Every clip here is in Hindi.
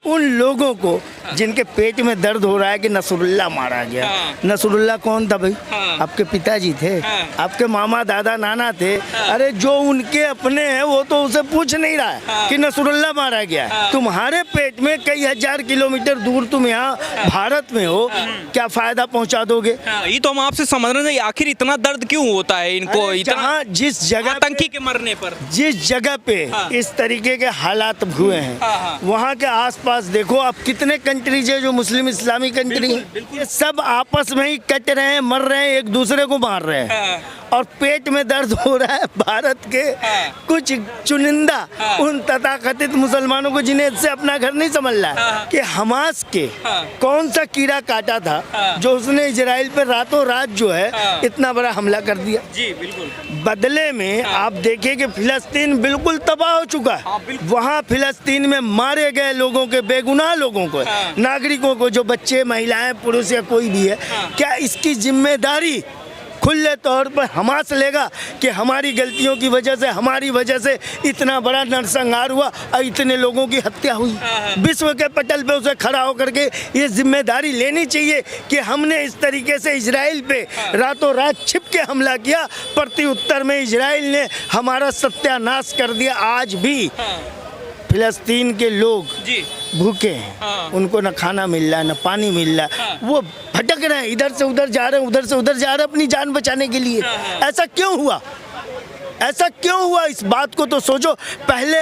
उन लोगों को जिनके पेट में दर्द हो रहा है कि नसरुल्लाह मारा गया। नसरुल्लाह कौन था भाई? आपके पिताजी थे, आपके मामा दादा नाना थे। अरे जो उनके अपने हैं वो तो उसे पूछ नहीं रहा है कि नसरुल्लाह मारा गया। तुम्हारे पेट में कई हजार किलोमीटर दूर तुम यहाँ भारत में हो, क्या फायदा पहुँचा दोगे? ये तो हम आपसे समझ रहे हैं, आखिर इतना दर्द क्यों होता है इनको? इतना जिस जगह आतंकी के मरने पर, जिस जगह पे इस तरीके के हालात हुए हैं वहाँ के आसपास देखो आप कितने कंट्रीज है जो मुस्लिम इस्लामी कंट्री है, ये सब आपस में ही कट रहे हैं, मर रहे हैं, एक दूसरे को मार रहे हैं। और पेट में दर्द हो रहा है भारत के कुछ चुनिंदा उन तथाकथित मुसलमानों को जिन्हें इससे अपना घर नहीं समझ रहा है कि हमास के कौन सा कीड़ा काटा था जो उसने इजराइल पे रातों रात जो है इतना बड़ा हमला कर दिया। जी बिल्कुल। बदले में आप देखिए कि फिलिस्तीन बिल्कुल तबाह हो चुका है। वहाँ फिलिस्तीन में मारे गए लोगों के, बेगुनाह लोगों को, नागरिकों को, जो बच्चे महिलाएं पुरुष या कोई भी है, क्या इसकी जिम्मेदारी खुले तौर पर हमास लेगा कि हमारी गलतियों की वजह से, हमारी वजह से इतना बड़ा नरसंहार हुआ और इतने लोगों की हत्या हुई? विश्व के पटल पे उसे खड़ा होकर के ये जिम्मेदारी लेनी चाहिए कि हमने इस तरीके से इजराइल पे रातों रात छिप के हमला किया, प्रत्युत्तर में इजराइल ने हमारा सत्यानाश कर दिया। आज भी फिलिस्तीन के लोग भूखे हैं, उनको न खाना मिल रहा है, न पानी मिल रहा है, वो भटक रहे हैं, इधर से उधर जा रहे हैं, उधर से उधर जा रहे हैं अपनी जान बचाने के लिए। ऐसा क्यों हुआ? ऐसा क्यों हुआ? इस बात को तो सोचो। पहले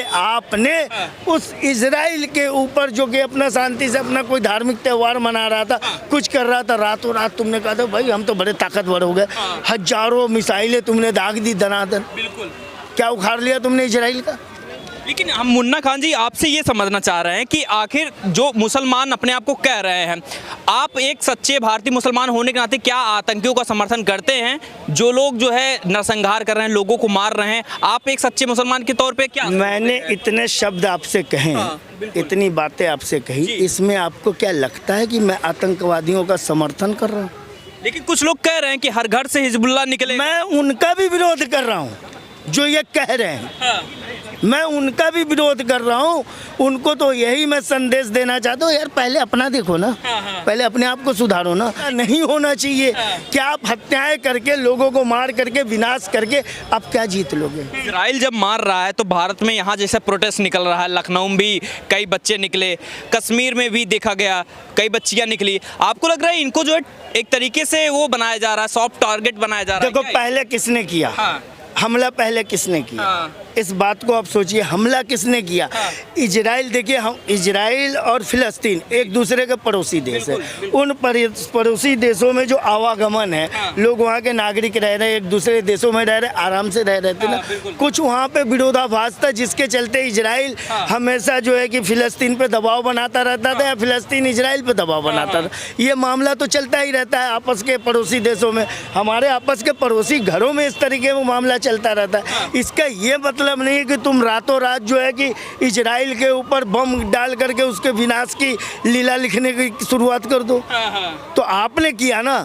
आपने उस इजराइल के ऊपर जो कि अपना शांति से अपना कोई धार्मिक त्यौहार मना रहा था, कुछ कर रहा था, रातों रात तुमने कहा था भाई हम तो बड़े ताकतवर हो गए, हजारों मिसाइलें तुमने दाग दी दनादन। बिल्कुल। क्या उखाड़ लिया तुमने इजराइल का? लेकिन हम मुन्ना खान जी आपसे ये समझना चाह रहे हैं कि आखिर जो मुसलमान अपने आप को कह रहे हैं, आप एक सच्चे भारतीय मुसलमान होने के नाते क्या आतंकियों का समर्थन करते हैं? जो लोग जो है नरसंहार कर रहे हैं, लोगों को मार रहे हैं, आप एक सच्चे मुसलमान के तौर पे क्या? मैंने इतने शब्द आपसे कहे, इतनी बातें आपसे कही, इसमें आपको क्या लगता है कि मैं आतंकवादियों का समर्थन कर रहा हूँ? लेकिन कुछ लोग कह रहे हैं कि हर घर से हिजबुल्लाह निकले। मैं उनका भी विरोध कर रहा हूँ जो ये कह रहे हैं। मैं उनका भी विरोध कर रहा हूँ। उनको तो यही मैं संदेश देना चाहता हूँ, यार पहले अपना देखो ना, पहले अपने आप को सुधारो ना। नहीं होना चाहिए कि आप हत्याएं करके, लोगों को मार करके, विनाश करके आप क्या जीत लोगे? इजराइल जब मार रहा है तो भारत में यहाँ जैसे प्रोटेस्ट निकल रहा है, लखनऊ में भी कई बच्चे निकले, कश्मीर में भी देखा गया कई बच्चियाँ निकली। आपको लग रहा है इनको जो है एक तरीके से वो बनाया जा रहा है, सॉफ्ट टारगेट बनाया जा रहा है? देखो पहले किसने किया हमला? पहले किसने किया? इस बात को आप सोचिए, हमला किसने किया? इजराइल। देखिए हम इजराइल और फिलिस्तीन एक दूसरे के पड़ोसी देश है। उन पड़ोसी देशों में जो आवागमन है, लोग वहाँ के नागरिक रह रहे, एक दूसरे देशों में रह रहे, आराम से रह रहे थे ना। कुछ वहाँ पे विरोधाभास था जिसके चलते इजराइल हमेशा जो है कि फिलिस्तीन पे दबाव बनाता रहता था या फिलिस्तीन इजराइल पे दबाव बनाता था। ये मामला तो चलता ही रहता है आपस के पड़ोसी देशों में, हमारे आपस के पड़ोसी घरों में इस तरीके का मामला चलता रहता है। इसका ये मतलब नहीं है कि तुम रातों रात जो है कि इजराइल के ऊपर बम डाल करके उसके विनाश की लीला लिखने की शुरुआत कर दो। तो आपने किया ना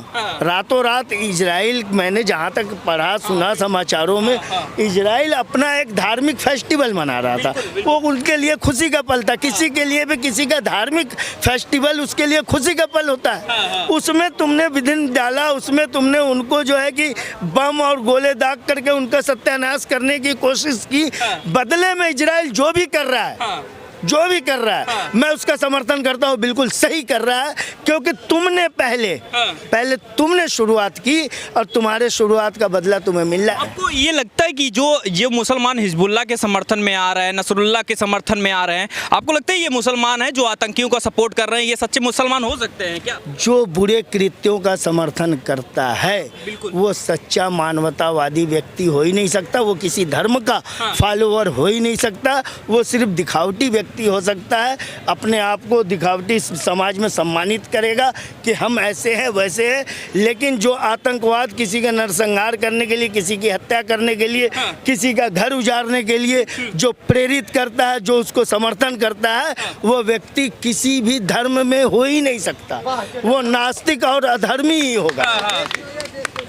रातों रात इजराइल। मैंने जहाँ तक पढ़ा सुना समाचारों में, इजराइल अपना एक धार्मिक फेस्टिवल मना रहा था। वो उनके लिए खुशी का पल था। किसी के लिए भी किसी का धार्मिक फेस्टिवल उसके लिए खुशी का पल होता है। उसमें तुमने विधिन डाला, उसमें तुमने उनको जो है कि बम और गोले दाग करके उनका सत्यानाश करने की कोशिश की। बदले में इजराइल जो भी कर रहा है, जो भी कर रहा है, मैं उसका समर्थन करता हूँ। बिल्कुल सही कर रहा है, क्योंकि तुमने पहले तुमने शुरुआत की और तुम्हारे शुरुआत का बदला तुम्हें मिल रहा है। आपको ये लगता है कि जो ये मुसलमान हिजबुल्लाह के समर्थन में आ रहे हैं, नसरुल्लाह के समर्थन में आ रहे हैं, आपको लगता है ये मुसलमान है जो आतंकियों का सपोर्ट कर रहे हैं, ये सच्चे मुसलमान हो सकते हैं क्या? जो बुरे कृत्यों का समर्थन करता है वो सच्चा मानवतावादी व्यक्ति हो ही नहीं सकता। वो किसी धर्म का फॉलोअर हो ही नहीं सकता। वो सिर्फ दिखावटी व्यक्ति हो सकता है। अपने आप को दिखावटी समाज में सम्मानित करेगा कि हम ऐसे हैं वैसे हैं। लेकिन जो आतंकवाद, किसी का नरसंहार करने के लिए, किसी की हत्या करने के लिए, किसी का घर उजाड़ने के लिए जो प्रेरित करता है, जो उसको समर्थन करता है, वो व्यक्ति किसी भी धर्म में हो ही नहीं सकता। वो नास्तिक और अधर्मी ही होगा।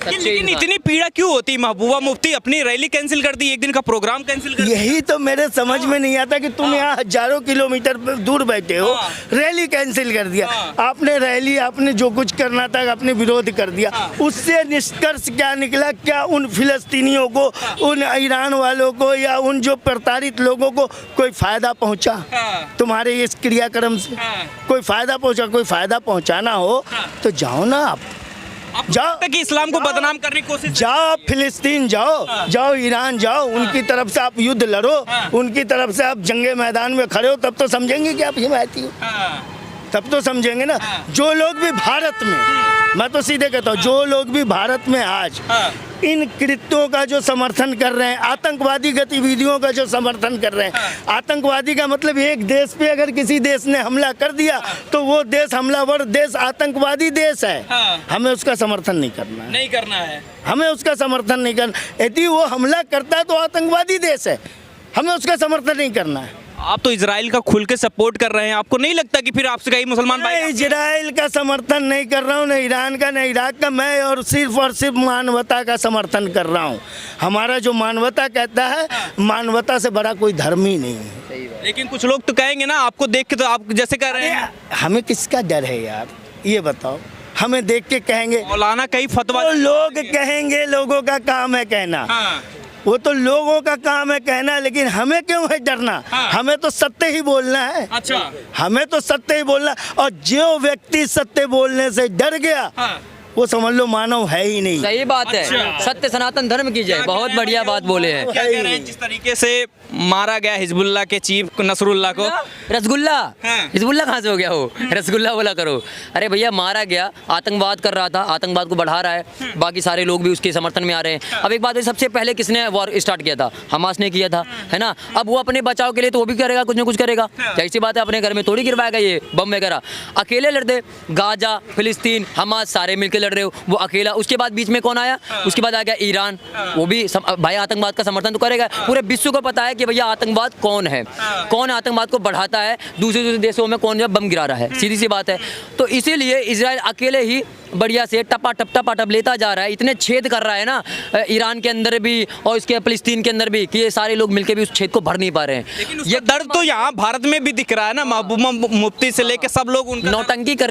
लेकिन इतनी पीड़ा क्यों होती? महबूबा मुफ्ती अपनी रैली कैंसिल कर दी, एक दिन का प्रोग्राम कैंसिल कर दिया। यही तो मेरे समझ में नहीं आता कि तुम यहाँ हजारों किलोमीटर दूर बैठे हो, रैली कैंसिल कर दिया। आपने रैली, आपने जो कुछ करना था आपने विरोध कर दिया, उससे निष्कर्ष क्या निकला? क्या उन फिलिस्तीनियों को, उन ईरान वालों को या उन जो प्रताड़ित लोगों को कोई फायदा पहुंचा? तुम्हारे इस क्रियाक्रम से कोई फायदा पहुंचा? कोई फायदा पहुंचाना हो तो जाओ ना, आप जाओ कि इस्लाम को बदनाम करने की कोशिश, जाओ आप फिलिस्तीन जाओ, जाओ ईरान जाओ, उनकी तरफ से आप युद्ध लड़ो, उनकी तरफ से आप जंगे मैदान में खड़े हो, तब तो समझेंगे कि आप हिमायती हो, तब तो समझेंगे ना। जो लोग भी भारत में, मैं तो सीधे कहता हूँ, जो लोग भी भारत में आज इन कृत्यों का जो समर्थन कर रहे हैं, आतंकवादी गतिविधियों का जो समर्थन कर रहे हैं, आतंकवादी का मतलब एक देश पे अगर किसी देश ने हमला कर दिया तो वो देश हमलावर देश आतंकवादी देश है, हमें उसका समर्थन नहीं करना है, नहीं करना है, हमें उसका समर्थन नहीं करना। यदि वो हमला करता है तो आतंकवादी देश है, हमें उसका समर्थन नहीं करना है। आप तो इजराइल का खुल के सपोर्ट कर रहे हैं, आपको नहीं लगता कि फिर आपसे कई मुसलमान भाई? मैं इजराइल का समर्थन नहीं कर रहा हूँ, न ईरान का, न इराक का, मैं और सिर्फ मानवता का समर्थन कर रहा हूँ। हमारा जो मानवता कहता है, मानवता से बड़ा कोई धर्म ही नहीं है। लेकिन कुछ लोग तो कहेंगे ना, आपको देख के तो आप जैसे कह रहे हैं। हमें किसका डर है यार, ये बताओ? हमें देख के कहेंगे मौलाना कई फतवा, तो लोग कहेंगे, लोगों का काम है कहना, वो तो लोगों का काम है कहना, लेकिन हमें क्यों है डरना? हमें तो सत्य ही बोलना है। अच्छा, हमें तो सत्य ही बोलना, और जो व्यक्ति सत्य बोलने से डर गया वो समझ लो मानव है ही नहीं। सही बात है। अच्छा। सत्य सनातन धर्म की जय। बहुत बढ़िया बात बोले हैं। क्या कह रहे हैं? जिस तरीके से मारा गया हिजबुल्लाह के चीफ नसरुल्लाह को, रसगुल्ला, हाँ। हिजबुल्ला कहाँ से हो गया वो? रसगुल्ला बोला करो। अरे भैया मारा गया, आतंकवाद कर रहा था, आतंकवाद को बढ़ा रहा है, बाकी सारे लोग भी उसके समर्थन में आ रहे हैं। अब एक बात है, सबसे पहले किसने वॉर स्टार्ट किया था? हमास ने किया था, है ना। अब वो अपने बचाव के लिए तो वो भी करेगा, कुछ ना कुछ करेगा। ऐसी बात है, अपने घर में थोड़ी गिरवाएगा ये बम वगैरह। अकेले लड़ दे, गाजा, फिलिस्तीन, हमास सारे मिलकर लड़ रहे हो, वो अकेला। उसके बाद बीच में कौन आया? उसके बाद आ गया ईरान, वो भी भाई आतंकवाद का समर्थन तो करेगा। पूरे विश्व को पता है कि भैया आतंकवाद कौन है, कौन आतंकवाद को बढ़ाता है, दूसरे देशों में कौन बम गिरा रहा है, सीधी सी बात है। तो इसीलिए इजराइल अकेले ही बढ़िया से टपाटप लेता जा रहा है, इतने छेद कर रहा है ना ईरान के अंदर भी और इसके फिलिस्तीन के अंदर भी, कि ये सारे लोग मिलकर भी उस छेद को भर नहीं पा रहे हैं। लेकिन ये दर्द तो यहाँ भारत में भी दिख रहा है ना, महबूबा मुफ्ती से लेके सब लोग उनका नौटंकी कर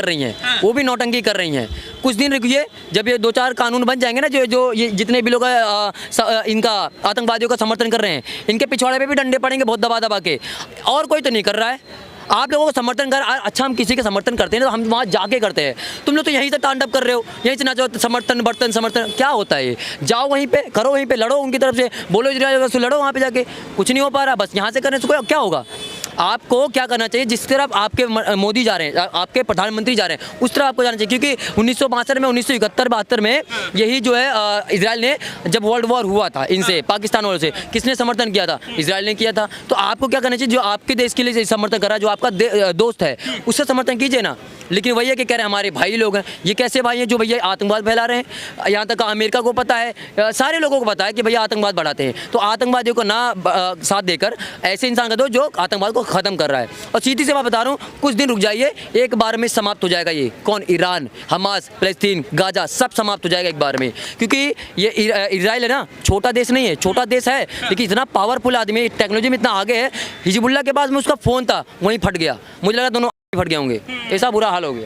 रही हैं, वो भी नौटंकी कर रही हैं। कुछ दिन रुकिए, जब ये 2-4 कानून बन जाएंगे ना, जो ये जितने भी लोग इनका आतंकवादियों का समर्थन कर रहे हैं, इनके पिछवाड़े पे भी डंडे पड़ेंगे बहुत दबा के। और कोई तो नहीं कर रहा है। आप लोगों को समर्थन कर, अच्छा हम किसी का समर्थन करते हैं तो हम वहाँ जाके करते हैं। तुम लोग तो यहीं से तांडव कर रहे हो, यहीं से नाचो, समर्थन बर्तन समर्थन, क्या होता है ये? जाओ वहीं पे करो, वहीं पे लड़ो, उनकी तरफ से बोलो, इजराइल से लड़ो, वहाँ पे जाके। कुछ नहीं हो पा रहा, बस यहाँ से करने से क्या होगा? आपको क्या करना चाहिए? जिस तरफ आपके मोदी जा रहे हैं, आपके प्रधानमंत्री जा रहे हैं, उस तरफ आपको जाना चाहिए। क्योंकि 1962 में, 1971-72 में यही जो है इजराइल ने, जब वर्ल्ड वॉर हुआ था इनसे, पाकिस्तान वालों से, किसने समर्थन किया था? इजराइल ने किया था। तो आपको क्या करना चाहिए? जो आपके देश के लिए समर्थन कर रहा है, जो आपका दोस्त है, उससे समर्थन कीजिए ना। लेकिन वही है कि कह रहे हैं हमारे भाई लोग हैं। ये कैसे भाई हैं जो भैया आतंकवाद फैला रहे हैं? यहाँ तक अमेरिका को पता है, सारे लोगों को पता है कि भैया आतंकवाद बढ़ाते हैं। तो आतंकवादियों को ना साथ देकर ऐसे इंसान का दो जो आतंकवाद को खत्म कर रहा है। और सीधी से मैं बता रहा हूँ, कुछ दिन रुक जाइए, एक बार में समाप्त हो जाएगा ये। कौन? ईरान, हमास, फिलिस्तीन, गाजा, सब समाप्त हो जाएगा एक बार में। क्योंकि ये इजराइल है ना, छोटा देश नहीं है, छोटा देश है लेकिन इतना पावरफुल आदमी, टेक्नोलॉजी में इतना आगे है। हिजबुल्लाह के पास में उसका फ़ोन था, वहीं फट गया। मुझे लगा दोनों फट गए होंगे, ऐसा बुरा हाल हो गया।